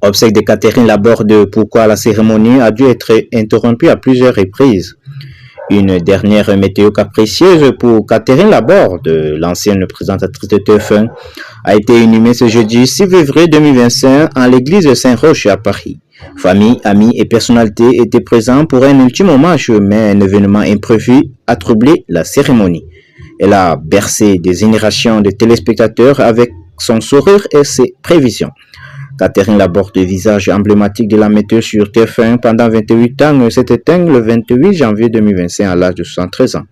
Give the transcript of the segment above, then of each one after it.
Obsèques de Catherine Laborde, pourquoi la cérémonie a dû être interrompue à plusieurs reprises. Une dernière météo capricieuse pour Catherine Laborde, l'ancienne présentatrice de TF1, a été inhumée ce jeudi 6 février 2025 en l'église de Saint-Roch à Paris. Famille, amis et personnalités étaient présents pour un ultime hommage, mais un événement imprévu a troublé la cérémonie. Elle a bercé des générations de téléspectateurs avec son sourire et ses prévisions. Catherine Laborde, visage emblématique de la météo sur TF1 pendant 28 ans, s'est éteinte le 28 janvier 2025 à l'âge de 73 ans.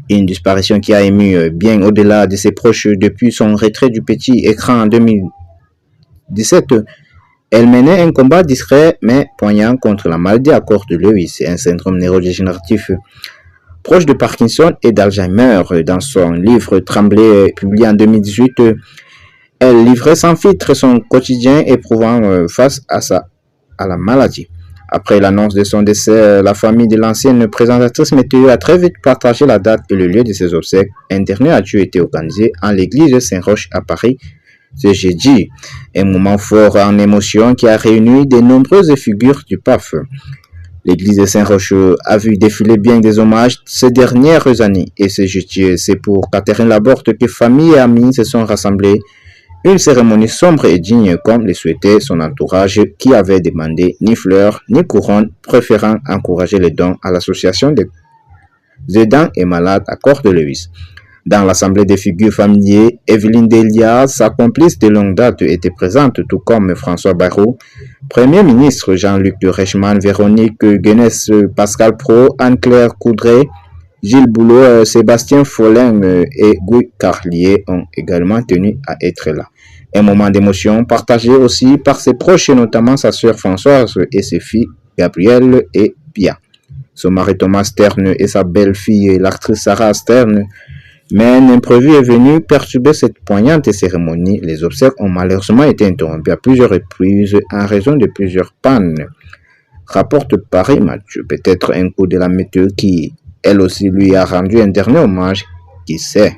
Une disparition qui a ému bien au-delà de ses proches depuis son retrait du petit écran en 2017. Elle menait un combat discret mais poignant contre la maladie à corps de Lewis, un syndrome neurodégénératif proche de Parkinson et d'Alzheimer. Dans son livre Trembler, publié en 2018, elle livrait sans filtre son quotidien éprouvant face à la maladie. Après l'annonce de son décès, la famille de l'ancienne présentatrice météo a très vite partagé la date et le lieu de ses obsèques. Un dernier adieu a été organisé en l'église de Saint-Roch à Paris ce jeudi. Un moment fort en émotion qui a réuni de nombreuses figures du PAF. L'église de Saint-Roch a vu défiler bien des hommages ces dernières années. Et ce jeudi, c'est pour Catherine Laborde que famille et amis se sont rassemblés. Une cérémonie sombre et digne comme le souhaitait son entourage qui avait demandé ni fleurs ni couronne, préférant encourager les dons à l'association des aidants et malades à corps de Lewis. Dans l'assemblée des figures familières, Evelyne Delia, sa complice de longue date, était présente, tout comme François Bayrou, Premier ministre Jean-Luc de Reichmann, Véronique Guénès, Pascal Praud, Anne-Claire Coudray, Gilles Boulot, Sébastien Follin et Guy Carlier ont également tenu à être là. Un moment d'émotion partagé aussi par ses proches, notamment sa sœur Françoise et ses filles Gabrielle et Pia. Son mari Thomas Stern et sa belle-fille, l'actrice Sarah Stern. Mais un imprévu est venu perturber cette poignante cérémonie. Les obsèques ont malheureusement été interrompues à plusieurs reprises en raison de plusieurs pannes. Rapporte Paris Mathieu, peut-être un coup de la météo qui, elle aussi, lui a rendu un dernier hommage, qui sait.